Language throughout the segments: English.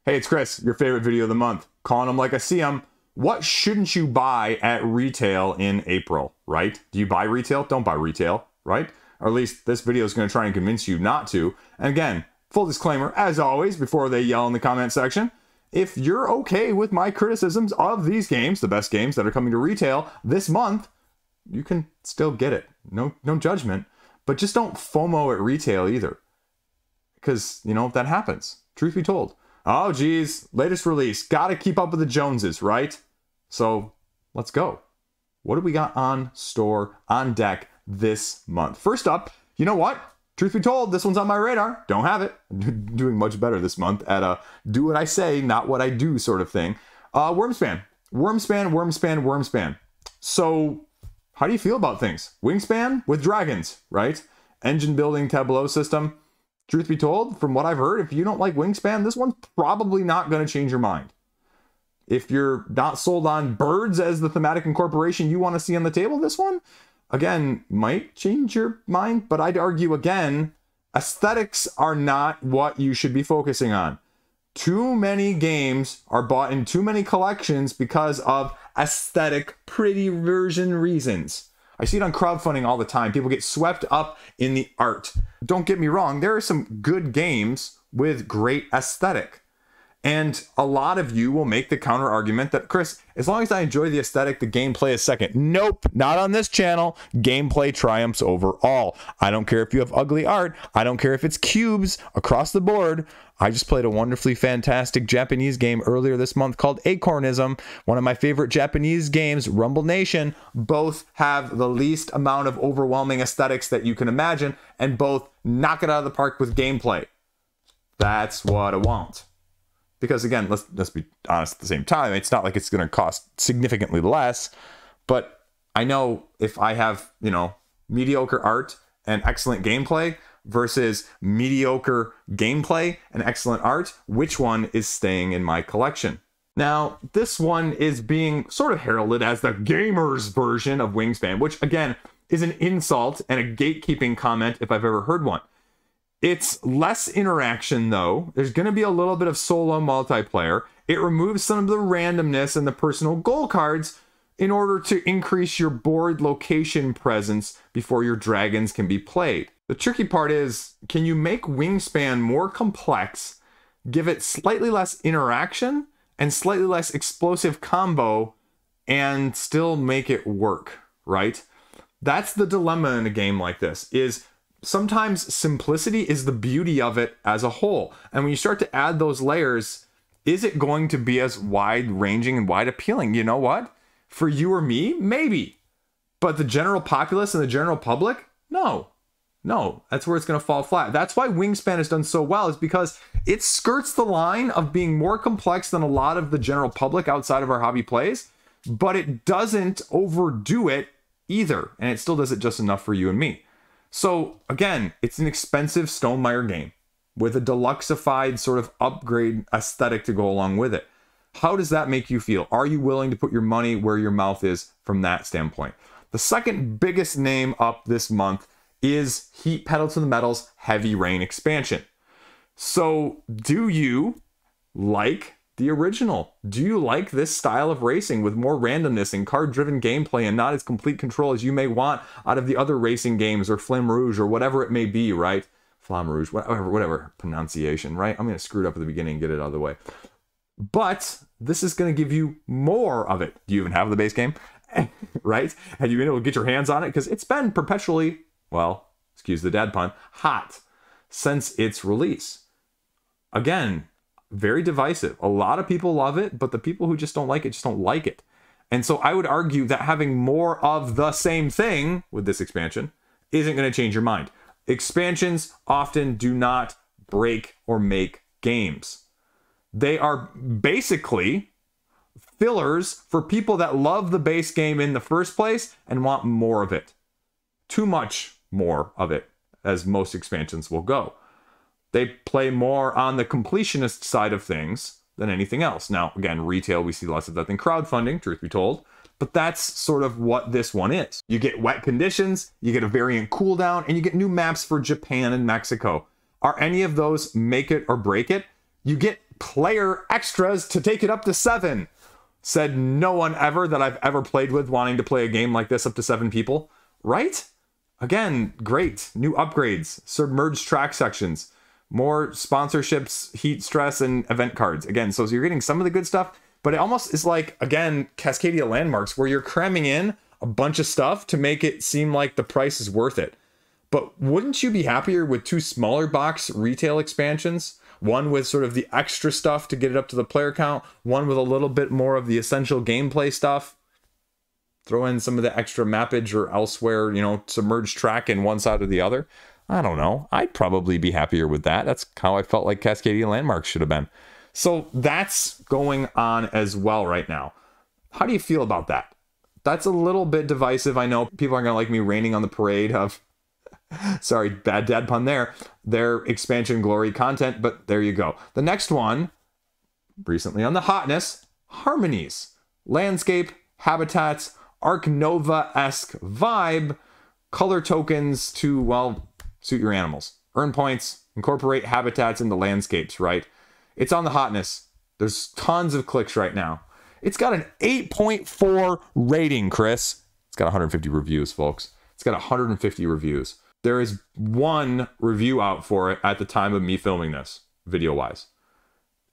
Hey, it's Chris, your favorite video of the month. Calling them like I see them. What shouldn't you buy at retail in April, right? Do you buy retail? Don't buy retail, right? Or at least this video is going to try and convince you not to. And again, full disclaimer, as always, before they yell in the comment section, if you're okay with my criticisms of these games, the best games that are coming to retail this month, you can still get it. No judgment. But just don't FOMO at retail either. Because, you know, that happens. Truth be told. Oh, geez. Latest release. Gotta keep up with the Joneses, right? So, let's go. What do we got on store, on deck this month? First up, you know what? Truth be told, this one's on my radar. Don't have it. Doing much better this month at a do what I say, not what I do sort of thing. Wyrmspan. Wyrmspan. So, how do you feel about things? Wingspan with dragons, right? Engine building tableau system. Truth be told, from what I've heard, if you don't like Wingspan, this one's probably not going to change your mind. If you're not sold on birds as the thematic incorporation you want to see on the table, this one, again, might change your mind. But I'd argue, again, aesthetics are not what you should be focusing on. Too many games are bought in too many collections because of aesthetic, pretty version reasons. I see it on crowdfunding all the time. People get swept up in the art. Don't get me wrong, there are some good games with great aesthetic. And a lot of you will make the counter argument that, Chris, as long as I enjoy the aesthetic, the gameplay is second. Nope, not on this channel. Gameplay triumphs over all. I don't care if you have ugly art. I don't care if it's cubes across the board. I just played a wonderfully fantastic Japanese game earlier this month called Acornism. One of my favorite Japanese games, Rumble Nation. Both have the least amount of overwhelming aesthetics that you can imagine, and both knock it out of the park with gameplay. That's what I want. Because again, let's be honest at the same time, it's not like it's going to cost significantly less, but I know if I have, you know, mediocre art and excellent gameplay versus mediocre gameplay and excellent art, which one is staying in my collection? Now, this one is being sort of heralded as the gamer's version of Wingspan, which again is an insult and a gatekeeping comment if I've ever heard one. It's less interaction, though. There's going to be a little bit of solo multiplayer. It removes some of the randomness and the personal goal cards in order to increase your board location presence before your dragons can be played. The tricky part is, can you make Wingspan more complex, give it slightly less interaction and slightly less explosive combo, and still make it work, right? That's the dilemma in a game like this, is sometimes simplicity is the beauty of it as a whole. And when you start to add those layers, is it going to be as wide-ranging and wide appealing? You know what? For you or me, maybe. But the general populace and the general public, no. No, that's where it's going to fall flat. That's why Wingspan has done so well, is because it skirts the line of being more complex than a lot of the general public outside of our hobby plays, but it doesn't overdo it either. And it still does it just enough for you and me. So again, it's an expensive Stonemaier game with a deluxeified sort of upgrade aesthetic to go along with it. How does that make you feel? Are you willing to put your money where your mouth is from that standpoint? The second biggest name up this month is Heat Pedal to the Metal's Heavy Rain expansion. So do you like the original? Do you like this style of racing with more randomness and card-driven gameplay and not as complete control as you may want out of the other racing games or Flamme Rouge or whatever it may be, right? Flamme Rouge, whatever pronunciation, right? I'm going to screw it up at the beginning and get it out of the way. But this is going to give you more of it. Do you even have the base game? Right? Have you been able to get your hands on it? Because it's been perpetually, well, excuse the dad pun, hot since its release. Again, very divisive. A lot of people love it, but the people who just don't like it. And so I would argue that having more of the same thing with this expansion isn't going to change your mind. Expansions often do not break or make games. They are basically fillers for people that love the base game in the first place and want more of it. Too much more of it, as most expansions will go. They play more on the completionist side of things than anything else. Now, again, retail, we see less of that than crowdfunding, truth be told. But that's sort of what this one is. You get wet conditions, you get a variant cooldown, and you get new maps for Japan and Mexico. Are any of those make it or break it? You get player extras to take it up to 7. Said no one ever that I've ever played with wanting to play a game like this up to 7 people, right? Again, great. New upgrades, submerged track sections, more sponsorships, heat stress, and event cards. Again, so you're getting some of the good stuff, but it almost is like, again, Cascadia Landmarks, where you're cramming in a bunch of stuff to make it seem like the price is worth it. But wouldn't you be happier with 2 smaller box retail expansions? One with sort of the extra stuff to get it up to the player count, one with a little bit more of the essential gameplay stuff. Throw in some of the extra mappage or elsewhere, you know, submerged track in one side or the other. I don't know. I'd probably be happier with that. That's how I felt like Cascadia Landmarks should have been. So that's going on as well right now. How do you feel about that? That's a little bit divisive. I know people aren't going to like me raining on the parade of, sorry, bad dad pun there, their expansion glory content, but there you go. The next one, recently on the hotness, Harmonies. Landscape, habitats, Arc Nova-esque vibe, color tokens to, well, suit your animals. Earn points, incorporate habitats into landscapes, right? It's on the hotness. There's tons of clicks right now. It's got an 8.4 rating, Chris. It's got 150 reviews, folks. It's got 150 reviews. There is 1 review out for it at the time of me filming this, video-wise.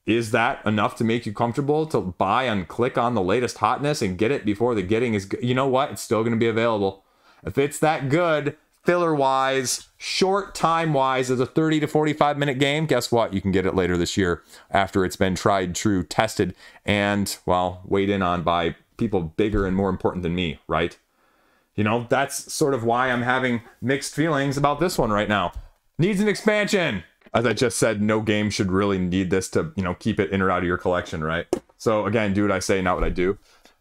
Is that enough to make you comfortable to buy and click on the latest hotness and get it before the getting is good? You know what? It's still going to be available. If it's that good, filler-wise, short time-wise, as a 30 to 45-minute game, guess what? You can get it later this year after it's been tried, true, tested, and, well, weighed in on by people bigger and more important than me, right? You know, that's sort of why I'm having mixed feelings about this one right now. Needs an expansion. As I just said, no game should really need this to, you know, keep it in or out of your collection, right? So again, do what I say, not what I do.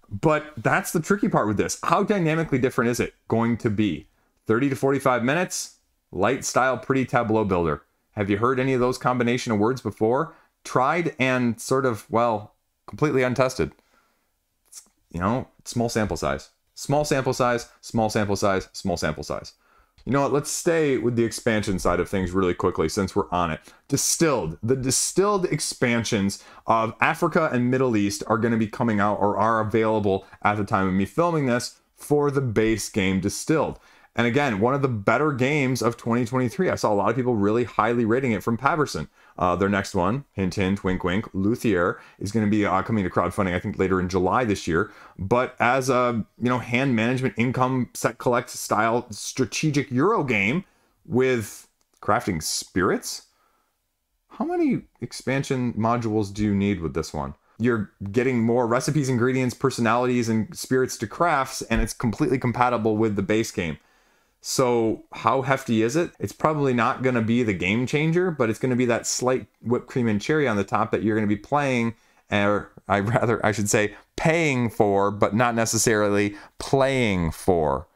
But that's the tricky part with this. How dynamically different is it going to be? 30 to 45 minutes, light style, pretty tableau builder. Have you heard any of those combination of words before? Tried and sort of, well, completely untested. It's, you know, small sample size. Small sample size, small sample size, small sample size. You know what, let's stay with the expansion side of things really quickly since we're on it. Distilled. The distilled expansions of Africa and Middle East are going to be coming out or are available at the time of me filming this for the base game Distilled. And again, one of the better games of 2023. I saw a lot of people really highly rating it from Paverson. Their next one, hint, hint, wink, wink, Luthier, is going to be coming to crowdfunding, I think, later in July this year. But as a, you know, hand management, income, set collect style strategic Euro game with crafting spirits, how many expansion modules do you need with this one? You're getting more recipes, ingredients, personalities, and spirits to crafts, and it's completely compatible with the base game. So how hefty is it? It's probably not going to be the game changer, but it's going to be that slight whipped cream and cherry on the top that you're going to be playing, or I should say paying for, but not necessarily playing for.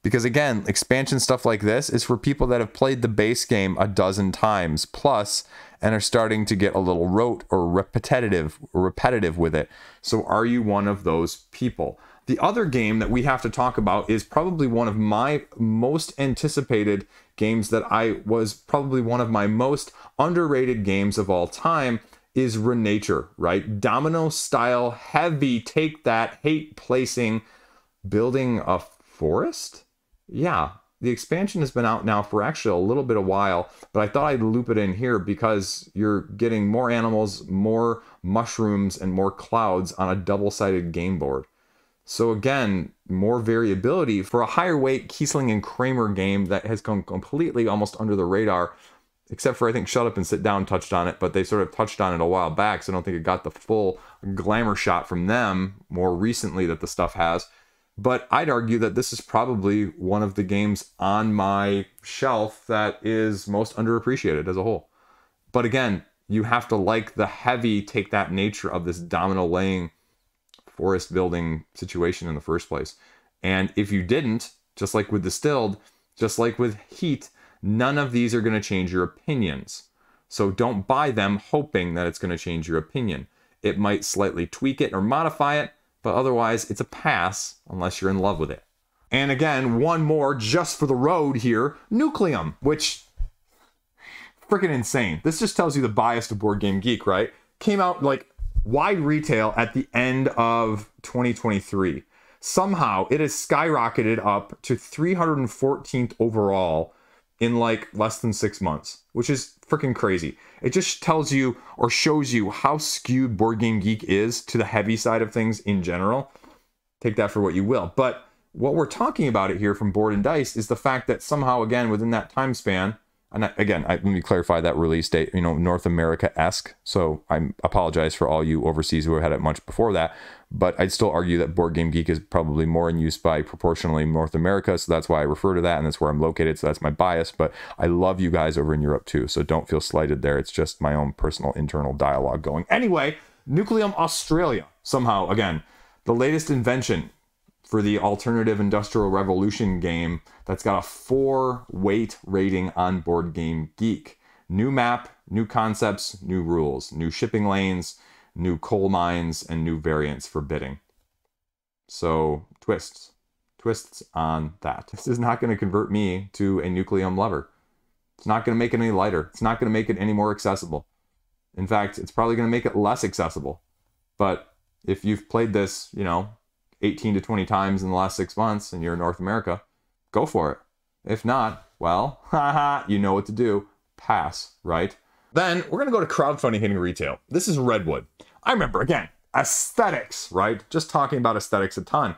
Because again, expansion stuff like this is for people that have played the base game a dozen times plus and are starting to get a little rote or repetitive with it. So are you one of those people? The other game that we have to talk about is probably one of my most anticipated games that was probably one of my most underrated games of all time is Renature, right? Domino style, heavy, take that, hate placing, building a forest? Yeah, the expansion has been out now for actually a little bit of while, but I thought I'd loop it in here because you're getting more animals, more mushrooms, and more clouds on a double-sided game board. So again, more variability for a higher weight Kiesling and Kramer game that has gone completely almost under the radar, except for I think Shut Up and Sit Down touched on it, but they sort of touched on it a while back, so I don't think it got the full glamour shot from them more recently that the stuff has. But I'd argue that this is probably one of the games on my shelf that is most underappreciated as a whole. But again, you have to like the heavy take that nature of this domino laying forest building situation in the first place. And if you didn't, just like with Distilled, just like with Heat, none of these are going to change your opinions. So don't buy them hoping that it's going to change your opinion. It might slightly tweak it or modify it, but otherwise it's a pass unless you're in love with it. And again, one more just for the road here, Nucleum, which freaking insane. This just tells you the bias of Board Game Geek, right? came out like wide retail at the end of 2023. Somehow it has skyrocketed up to 314th overall in like less than 6 months, which is freaking crazy. It just tells you or shows you how skewed Board Game Geek is to the heavy side of things in general. Take that for what you will. But what we're talking about it here from Board and Dice is the fact that somehow, again, within that time span, and let me clarify that release date, you know, North America-esque. So I apologize for all you overseas who had it much before that. But I'd still argue that Board Game Geek is probably more in use by proportionally North America. So that's why I refer to that, and that's where I'm located. So that's my bias. But I love you guys over in Europe too. So don't feel slighted there. It's just my own personal internal dialogue going. Anyway, Nucleum Australia. Somehow, again, the latest invention for the alternative industrial revolution game that's got a 4 weight rating on Board Game Geek. New map, new concepts, new rules, new shipping lanes, new coal mines, and new variants for bidding. So twists on that. This is not going to convert me to a Nucleum lover. It's not going to make it any lighter. It's not going to make it any more accessible. In fact, it's probably going to make it less accessible. But if you've played this, you know, 18 to 20 times in the last 6 months and you're in North America, go for it. If not, well, haha, you know what to do. Pass, right? Then we're going to go to crowdfunding hitting retail. This is Redwood. I remember, again, aesthetics, right? Just talking about aesthetics a ton.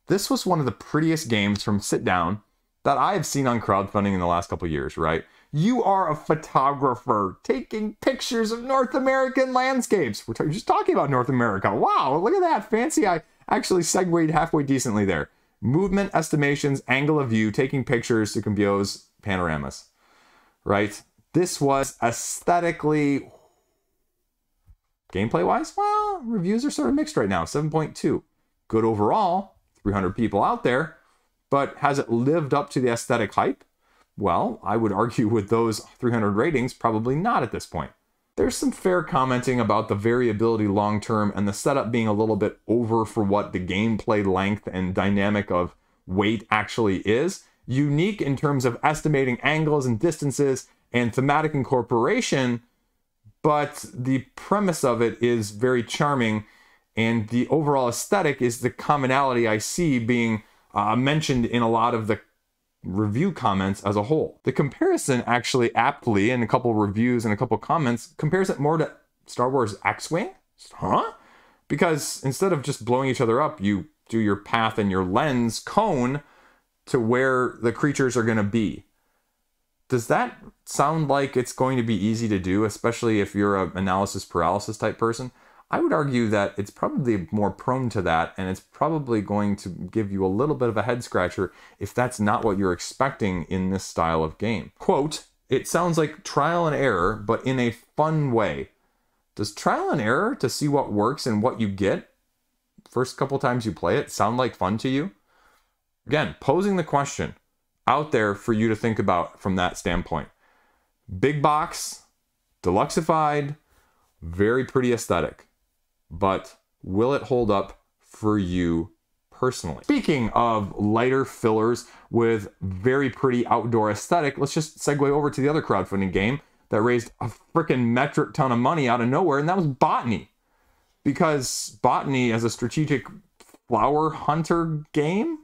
This was one of the prettiest games from Sit Down that I have seen on crowdfunding in the last couple of years, right? You are a photographer taking pictures of North American landscapes. We're just talking about North America. Wow, look at that. Fancy. I actually segued halfway decently there. Movement estimations, angle of view, taking pictures to compose panoramas, right? This was aesthetically, gameplay-wise, well, reviews are sort of mixed right now, 7.2. Good overall, 300 people out there, but has it lived up to the aesthetic hype? Well, I would argue with those 300 ratings, probably not at this point. There's some fair commenting about the variability long-term and the setup being a little bit over for what the gameplay length and dynamic of weight actually is. Unique in terms of estimating angles and distances and thematic incorporation, but the premise of it is very charming, and the overall aesthetic is the commonality I see being mentioned in a lot of the review comments as a whole. The comparison actually aptly in a couple reviews and a couple comments compares it more to Star Wars X-Wing? Huh? Because instead of just blowing each other up, you do your path and your lens cone to where the creatures are going to be. Does that sound like it's going to be easy to do, especially if you're an analysis paralysis type person? I would argue that it's probably more prone to that, and it's probably going to give you a little bit of a head scratcher if that's not what you're expecting in this style of game. Quote, it sounds like trial and error, but in a fun way. Does trial and error to see what works and what you get first couple times you play it sound like fun to you? Again, posing the question out there for you to think about from that standpoint. Big box, deluxeified, very pretty aesthetic. But will it hold up for you personally? Speaking of lighter fillers with very pretty outdoor aesthetic, let's just segue over to the other crowdfunding game that raised a freaking metric ton of money out of nowhere, and that was Botany. Because Botany, as a strategic flower hunter game,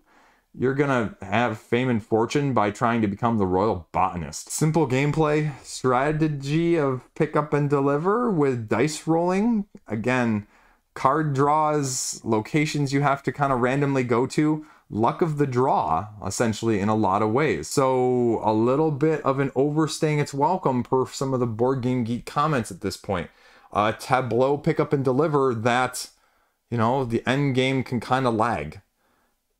you're gonna have fame and fortune by trying to become the royal botanist. Simple gameplay, strategy of pick up and deliver with dice rolling. Again, card draws, locations you have to kind of randomly go to. Luck of the draw, essentially, in a lot of ways. So a little bit of an overstaying its welcome per some of the Board Game Geek comments at this point. Tableau pick up and deliver that, you know, the end game can kind of lag.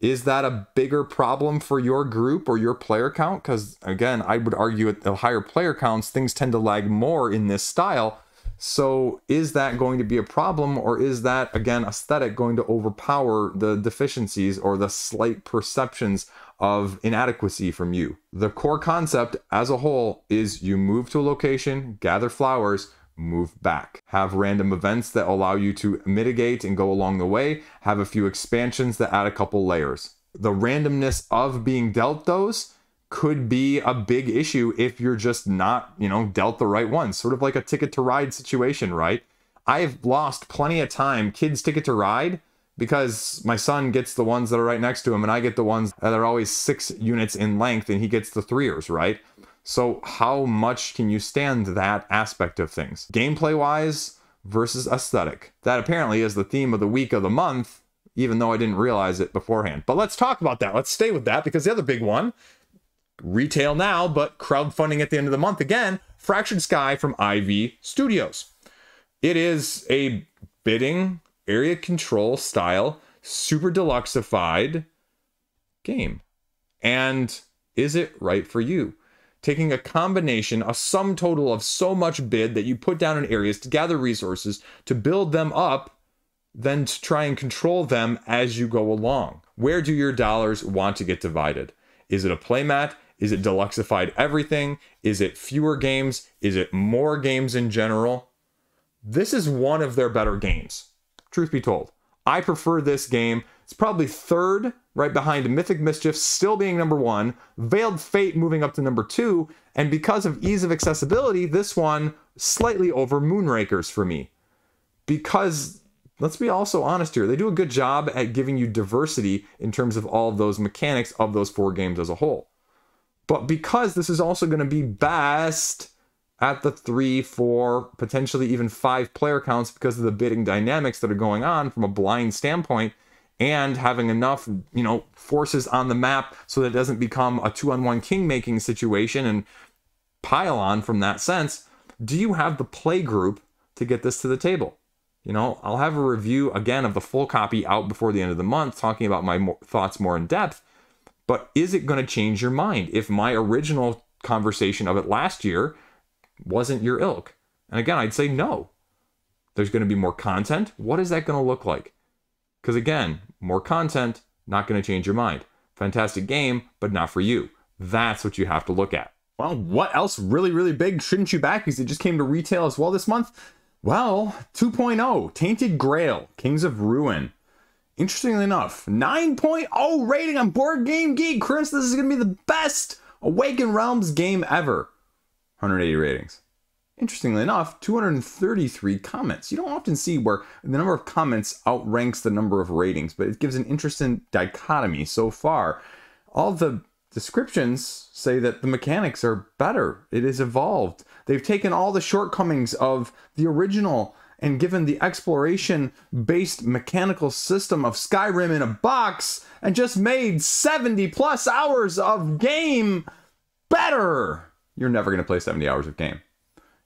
Is that a bigger problem for your group or your player count? Because again, I would argue at the higher player counts, things tend to lag more in this style. So is that going to be a problem, or is that, again, aesthetic going to overpower the deficiencies or the slight perceptions of inadequacy from you? The core concept as a whole is you move to a location, gather flowers, move back. Have random events that allow you to mitigate and go along the way. Have a few expansions that add a couple layers. The randomness of being dealt those could be a big issue if you're just not, you know, dealt the right ones. Sort of like a Ticket to Ride situation, right? I've lost plenty of time, kids' Ticket to Ride, because my son gets the ones that are right next to him, and I get the ones that are always 6 units in length, and he gets the 3ers, right? So how much can you stand that aspect of things? Gameplay-wise versus aesthetic. That apparently is the theme of the week of the month, even though I didn't realize it beforehand. But let's talk about that. Let's stay with that, because the other big one, retail now, but crowdfunding at the end of the month again, Fractured Sky from IV Studios. It is a bidding, area control style, super deluxeified game. And is it right for you? Taking a combination, a sum total of so much bid that you put down in areas to gather resources, to build them up, then to try and control them as you go along. Where do your dollars want to get divided? Is it a playmat? Is it deluxeified everything? Is it fewer games? Is it more games in general? This is one of their better games, truth be told. I prefer this game. It's probably third, right behind Mythic Mischief still being number 1, Veiled Fate moving up to number 2, and because of ease of accessibility, this one slightly over Moonrakers for me. Because, let's be also honest here, they do a good job at giving you diversity in terms of all of those mechanics of those 4 games as a whole. But because this is also going to be best at the 3, 4, potentially even 5 player counts because of the bidding dynamics that are going on from a blind standpoint, and having enough, forces on the map so that it doesn't become a 2-on-1 king-making situation and pile on from that sense, do you have the play group to get this to the table? I'll have a review, again, of the full copy out before the end of the month, talking about my thoughts more in depth, but is it going to change your mind if my original conversation of it last year wasn't your ilk? And again, I'd say no. There's going to be more content. What is that going to look like? Because again, more content, not going to change your mind. Fantastic game, but not for you. That's what you have to look at. Well, what else really, really big shouldn't you back? Because it just came to retail as well this month. Well, 2.0, Tainted Grail, Kings of Ruin. Interestingly enough, 9.0 rating on Board Game Geek. Chris, this is going to be the best Awakened Realms game ever. 180 ratings. Interestingly enough, 233 comments. You don't often see where the number of comments outranks the number of ratings, but it gives an interesting dichotomy so far. All the descriptions say that the mechanics are better. It is evolved. They've taken all the shortcomings of the original and given the exploration-based mechanical system of Skyrim in a box and just made 70 plus hours of game better. You're never going to play 70 hours of game.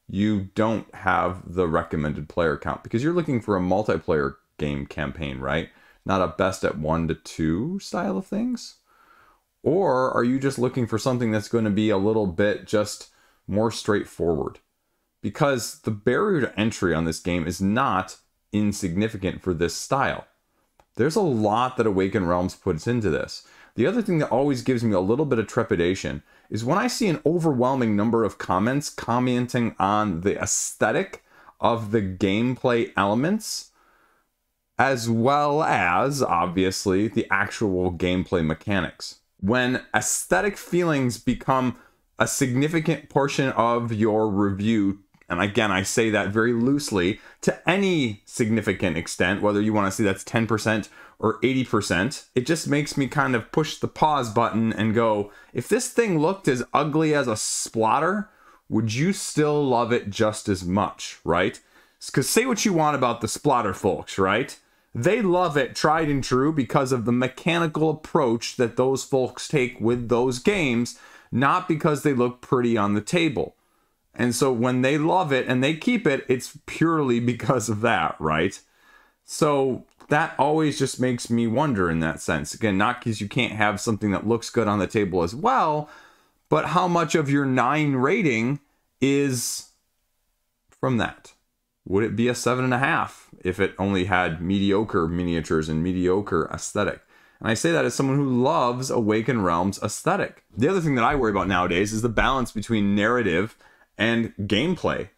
You don't have the recommended player count because you're looking for a multiplayer game campaign, right? Not a best at 1 to 2 style of things. Or are you just looking for something that's going to be a little bit just more straightforward? Because the barrier to entry on this game is not insignificant for this style. There's a lot that Awakened Realms puts into this. The other thing that always gives me a little bit of trepidation is when I see an overwhelming number of comments commenting on the aesthetic of the gameplay elements, as well as, obviously, the actual gameplay mechanics. When aesthetic feelings become a significant portion of your review, and again, I say that very loosely, to any significant extent, whether you want to say that's 10% or 80%, it just makes me kind of push the pause button and go, if this thing looked as ugly as a splatter, would you still love it just as much, right? Because say what you want about the splatter folks, right? They love it tried and true because of the mechanical approach that those folks take with those games, not because they look pretty on the table. And so when they love it and they keep it, it's purely because of that, right? So that always just makes me wonder in that sense. Again, not because you can't have something that looks good on the table as well, but how much of your 9 rating is from that? Would it be a 7.5 if it only had mediocre miniatures and mediocre aesthetic? And I say that as someone who loves Awakened Realms aesthetic. The other thing that I worry about nowadays is the balance between narrative and gameplay.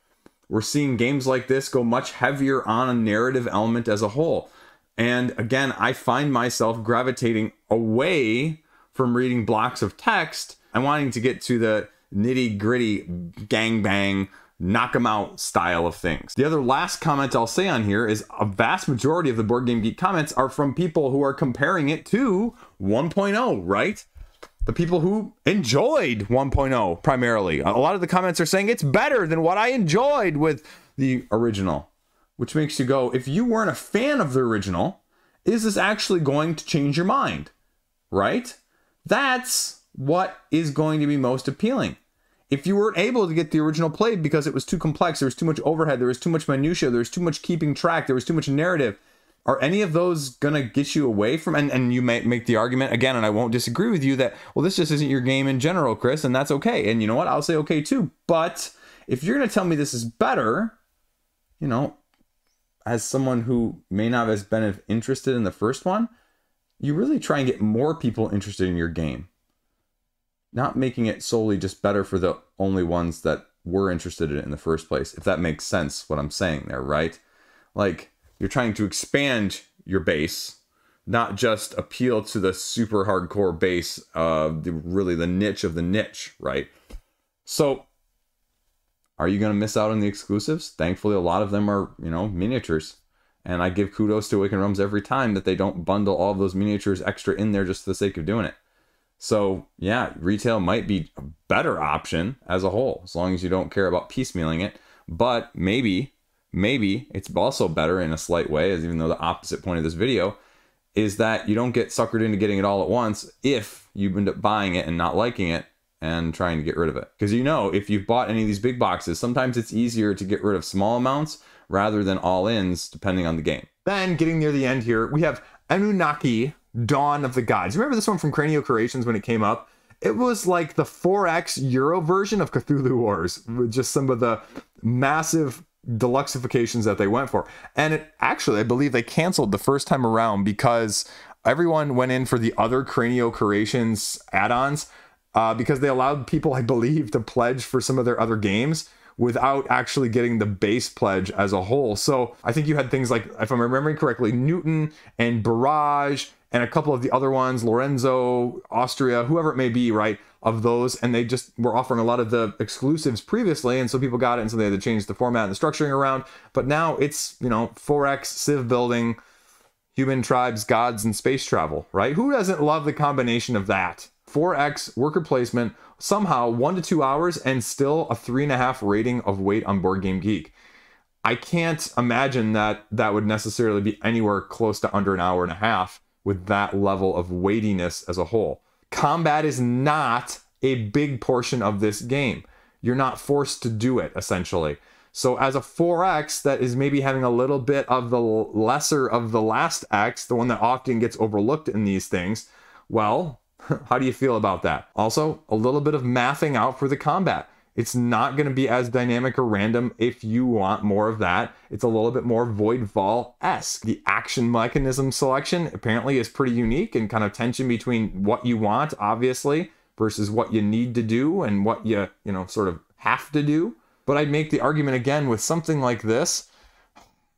We're seeing games like this go much heavier on a narrative element as a whole. And again, I find myself gravitating away from reading blocks of text and wanting to get to the nitty-gritty gangbang knock them out style of things. The other last comment I'll say on here is a vast majority of the Board Game Geek comments are from people who are comparing it to 1.0, right? The people who enjoyed 1.0 primarily. A lot of the comments are saying it's better than what I enjoyed with the original, which makes you go, if you weren't a fan of the original, is this actually going to change your mind, right? That's what is going to be most appealing. If you weren't able to get the original played because it was too complex, there was too much overhead, there was too much minutia, there was too much keeping track, there was too much narrative, are any of those going to get you away from, and you might make the argument, again, and I won't disagree with you, that, well, this just isn't your game in general, Chris, and that's okay. And you know what? I'll say okay too. But if you're going to tell me this is better, you know, as someone who may not have been interested in the first one, you really try and get more people interested in your game. Not making it solely just better for the only ones that were interested in it in the first place, if that makes sense what I'm saying there, right? Like, you're trying to expand your base, not just appeal to the super hardcore base of really the niche of the niche, right? So, are you going to miss out on the exclusives? Thankfully, a lot of them are, you know, miniatures. And I give kudos to Awakened Realms every time that they don't bundle all of those miniatures extra in there just for the sake of doing it. So, yeah, retail might be a better option as a whole, as long as you don't care about piecemealing it. But maybe it's also better in a slight way, as even though the opposite point of this video is that you don't get suckered into getting it all at once if you end up buying it and not liking it and trying to get rid of it. Because you know, if you've bought any of these big boxes, sometimes it's easier to get rid of small amounts rather than all-ins, depending on the game. Then, getting near the end here, we have Anunnaki, Dawn of the Gods. Remember this one from Cranio Creations when it came up? It was like the 4X Euro version of Cthulhu Wars, with just some of the massive deluxifications that they went for. And it actually, I believe they canceled the first time around because everyone went in for the other Cranio Creations add-ons because they allowed people, I believe, to pledge for some of their other games without actually getting the base pledge as a whole. So I think you had things like, if I'm remembering correctly, Newton and Barrage and a couple of the other ones, Lorenzo, Austria, whoever it may be, right, of those. And they just were offering a lot of the exclusives previously. And so people got it. And so they had to change the format and the structuring around. But now it's, you know, 4X, civ building, human tribes, gods, and space travel, right? Who doesn't love the combination of that? 4X, worker placement, somehow 1 to 2 hours, and still a 3.5 rating of weight on Board Game Geek. I can't imagine that that would necessarily be anywhere close to under an hour and a half with that level of weightiness as a whole. Combat is not a big portion of this game. You're not forced to do it, essentially. So as a 4X that is maybe having a little bit of the lesser of the last X, the one that often gets overlooked in these things, well, how do you feel about that? Also, a little bit of mathing out for the combat. It's not going to be as dynamic or random if you want more of that. It's a little bit more Voidfall-esque. The action mechanism selection apparently is pretty unique and kind of tension between what you want, obviously, versus what you need to do and what you sort of have to do. But I'd make the argument again with something like this,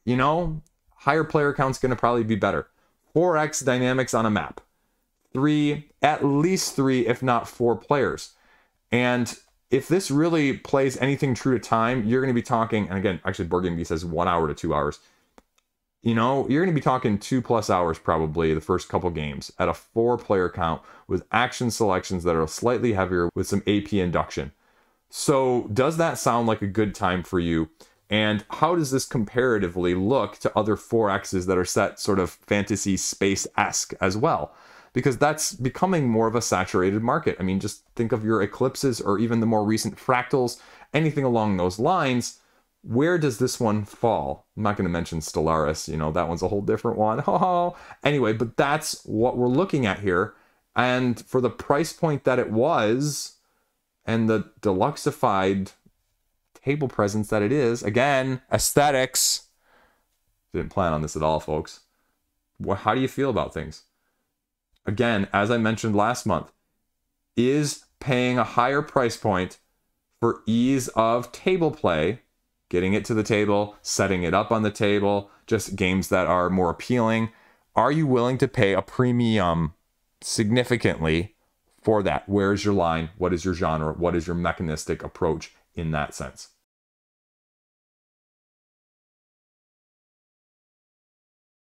you know, higher player count's going to probably be better. 4X dynamics on a map. At least three, if not 4 players. And if this really plays anything true to time, you're going to be talking, and again, actually Board Game Geek says 1 hour to 2 hours. You know, you're going to be talking 2+ hours probably the first couple games at a 4-player count with action selections that are slightly heavier with some AP induction. So does that sound like a good time for you? And how does this comparatively look to other 4Xs that are set sort of fantasy space-esque as well? Because that's becoming more of a saturated market. I mean, just think of your Eclipses or even the more recent Fractals, anything along those lines. Where does this one fall? I'm not going to mention Stellaris, you know, that one's a whole different one. Anyway, but that's what we're looking at here. And for the price point that it was, and the deluxified table presence that it is, again, aesthetics. Didn't plan on this at all, folks. How do you feel about things? Again, as I mentioned last month, is paying a higher price point for ease of table play, getting it to the table, setting it up on the table, just games that are more appealing. Are you willing to pay a premium significantly for that? Where's your line? What is your genre? What is your mechanistic approach in that sense?